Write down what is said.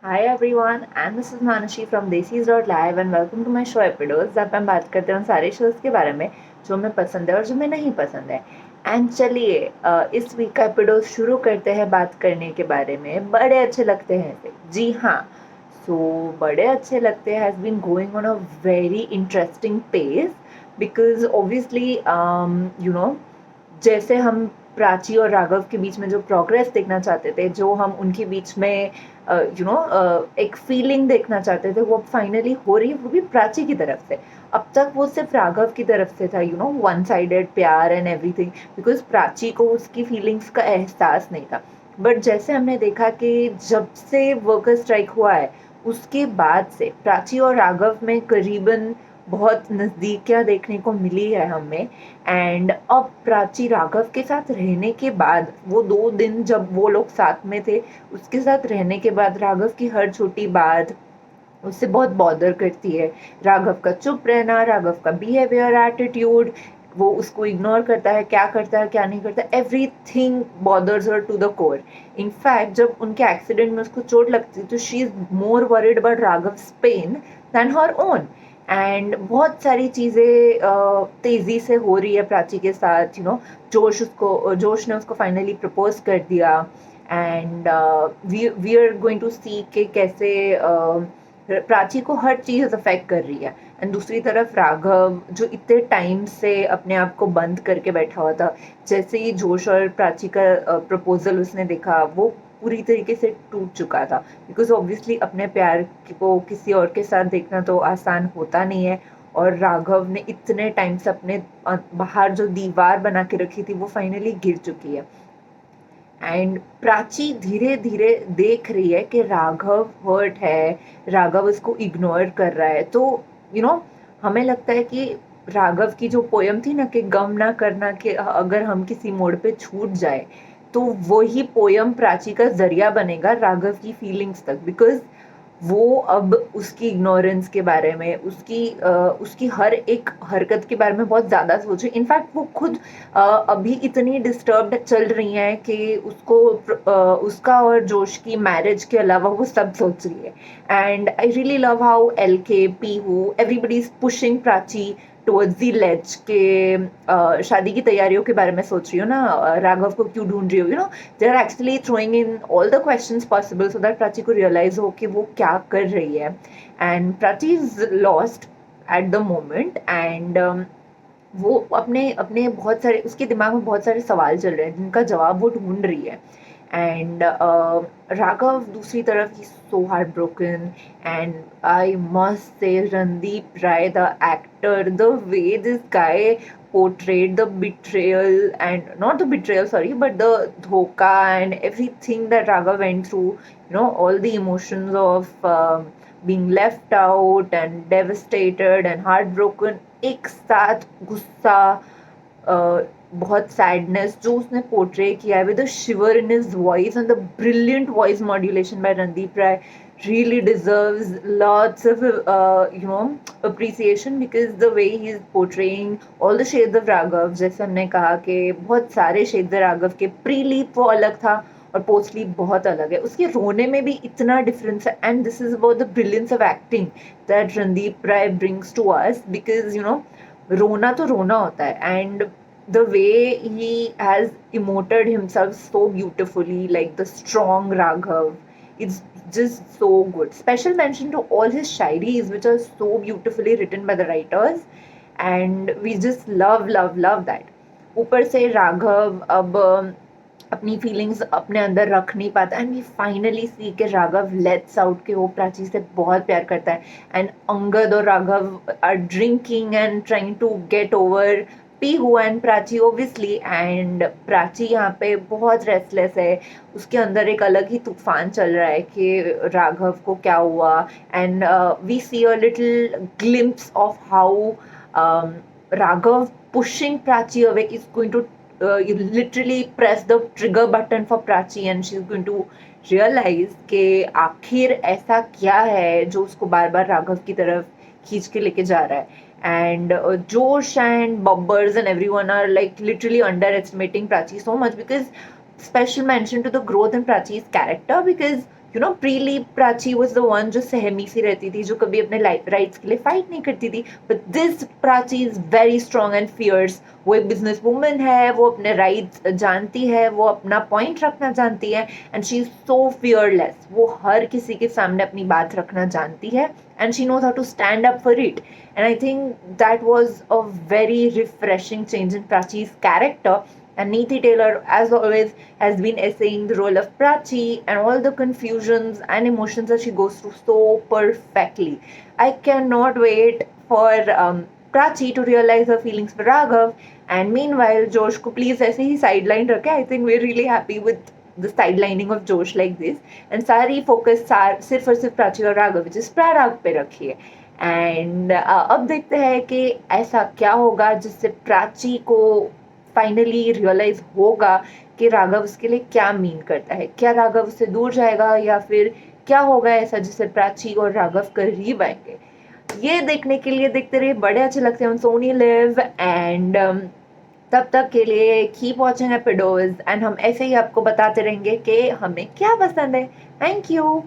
Hi everyone, and this is Manashi from Desis.live and welcome to my show Epidos जहाँ पे हम बात करते हैं उन सारे शोज के बारे में जो हमें पसंद है और जो हमें नहीं पसंद है। एंड चलिए इस वीक का एपिडोज शुरू करते हैं बात करने के बारे में बड़े अच्छे लगते हैं ऐसे। जी हाँ, सो बड़े अच्छे लगते हैं has been going on a very interesting pace because obviously जैसे हम प्राची और राघव के बीच में जो प्रोग्रेस देखना चाहते थे, जो हम उनके बीच में एक फीलिंग देखना चाहते थे, वो अब फाइनली हो रही है, वो भी प्राची की तरफ से। अब तक वो सिर्फ राघव की तरफ से था, वन साइडेड प्यार एंड एवरीथिंग, बिकॉज प्राची को उसकी फीलिंग्स का एहसास नहीं था। बट जैसे हमने देखा कि जब से वर्कर स्ट्राइक हुआ है, उसके बाद से प्राची और राघव में करीबन बहुत नज़दीकियाँ देखने को मिली है हमें। एंड अब प्राची राघव के साथ रहने के बाद, वो 2 दिन जब वो लोग साथ में थे, उसके साथ रहने के बाद राघव की हर छोटी बात उससे बहुत बॉदर करती है। राघव का चुप रहना, राघव का बिहेवियर, एटीट्यूड, वो उसको इग्नोर करता है, क्या करता है क्या नहीं करता, everything bothers her to the core. In fact जब उनके एक्सीडेंट में उसको चोट लगती है तो she is more worried about Raghav's pain than her own. And बहुत सारी चीज़ें तेज़ी से हो रही है प्राची के साथ। जोश ने उसको फाइनली प्रपोज कर दिया। And we are going to see के कैसे प्राची को हर चीज़ अफेक्ट कर रही है। एंड दूसरी तरफ राघव जो इतने टाइम से अपने आप को बंद करके बैठा हुआ था, जैसे ही जोश और प्राची का प्रपोजल उसने देखा, वो पूरी तरीके से टूट चुका था। बिकॉज ऑब्वियसली अपने प्यार को किसी और के साथ देखना तो आसान होता नहीं है। और राघव ने इतने टाइम से अपने बाहर जो दीवार बना के रखी थी, वो फाइनली गिर चुकी है। एंड प्राची धीरे धीरे देख रही है कि राघव हर्ट है, राघव उसको इग्नोर कर रहा है। तो यू you नो हमें लगता है कि राघव की जो पोयम थी ना, कि गम ना करना, कि अगर हम किसी मोड़ पे छूट जाए, तो वही पोयम प्राची का जरिया बनेगा राघव की फीलिंग्स तक। बिकॉज वो अब उसकी इग्नोरेंस के बारे में, उसकी हर एक हरकत के बारे में बहुत ज़्यादा सोचे। इनफैक्ट वो खुद अभी इतनी डिस्टर्ब्ड चल रही हैं कि उसका और जोश की मैरिज के अलावा वो सब सोच रही है। And I really love how एलके, Pihu, everybody is pushing Prachi towards the ledge के शादी की तैयारियों के बारे में सोच रही हो ना, राघव को क्यों ढूंढ रही हो, they are actually throwing in all the questions possible so that Prachi को रियलाइज हो कि वो क्या कर रही है। And Prachi is lost at the moment. And वो अपने अपने बहुत सारे, उसके दिमाग में बहुत सारे सवाल चल रहे हैं जिनका जवाब वो ढूंढ रही है। एंड राघव दूसरी तरफ ही so heartbroken. And I must say Randeep Rai the actor, the way this guy portrayed the betrayal, and not the betrayal, sorry, but the dhoka and everything that Raghav went through, all the emotions of being left out and devastated and heartbroken, एक साथ गुस्सा, बहुत sadness जो उसने portray किया है with a shiver in his voice and the brilliant voice modulation by Randeep Rai really deserves lots of appreciation, because the way he is portraying all the shades of Raghav, जैसे हमने कहा कि बहुत सारे shades राघव के, प्री लीप वो अलग था और पोस्ट लीप बहुत अलग है। उसके रोने में भी इतना डिफरेंस है। And this is about the brilliance of acting that Randeep Rai brings to us, because रोना तो रोना होता है। And the way he has emoted himself so beautifully, like the strong Raghav, it's just so good. Special mention to all his shairis, which are so beautifully written by the writers, and we just love that. ऊपर से राघव अब अपनी feelings अपने अंदर रख नहीं पाता। And we finally सी के राघव लेट्स आउट के वो प्राची से बहुत प्यार करता है। एंड अंगद और Raghav are drinking and trying to get over Pihu and Prachi obviously. And Prachi यहाँ पे बहुत रेस्टलेस है, उसके अंदर एक अलग ही तूफान चल रहा है कि राघव को क्या हुआ। And we see a little glimpse of how Raghav pushing Prachi away is going to you literally press the trigger button for Prachi, and she's going to realize कि आखिर ऐसा क्या है जो उसको बार बार राघव की तरफ खींच के लेके जा रहा है। And Josh and Bubbers and everyone are like literally underestimating Prachi so much, because special mention to the growth in Prachi's character, because you know प्रीली प्राची वाज द वन जो सहमी सी रहती थी, जो कभी अपने राइट्स के लिए फाइट नहीं करती थी, but this Prachi is very strong and fierce. वो एक बिजनेस वुमन है, वो अपने राइट्स जानती है, वो अपना पॉइंट रखना जानती है, and she is so fearless. वो हर किसी के सामने अपनी बात रखना जानती है, and she knows how to stand up for it. And I think that was a very refreshing change in Prachi's character. And Neeti Taylor, as always, has been essaying the role of Prachi and all the confusions and emotions that she goes through so perfectly. I cannot wait for Prachi to realize her feelings for Raghav. And meanwhile, Josh को please ऐसे ही sideline रखे. I think we're really happy with the sidelining of Josh like this, and सारी focus सिर्फ और सिर्फ प्राची और Raghav which is प्राराग पे रखी है। एंड अब देखते हैं कि ऐसा क्या होगा जिससे प्राची को फाइनली रियलाइज होगा कि राघव उसके लिए क्या मीन करता है। क्या राघव उससे दूर जाएगा, या फिर क्या होगा ऐसा जिससे प्राची और राघव करीब आएंगे। ये देखने के लिए देखते रहिए, बड़े अच्छे लगते हैं सोनी लिव। एंड तब तक के लिए कीप वॉचिंग एपिडोज, एंड हम ऐसे ही आपको बताते रहेंगे कि हमें क्या पसंद है। Thank you.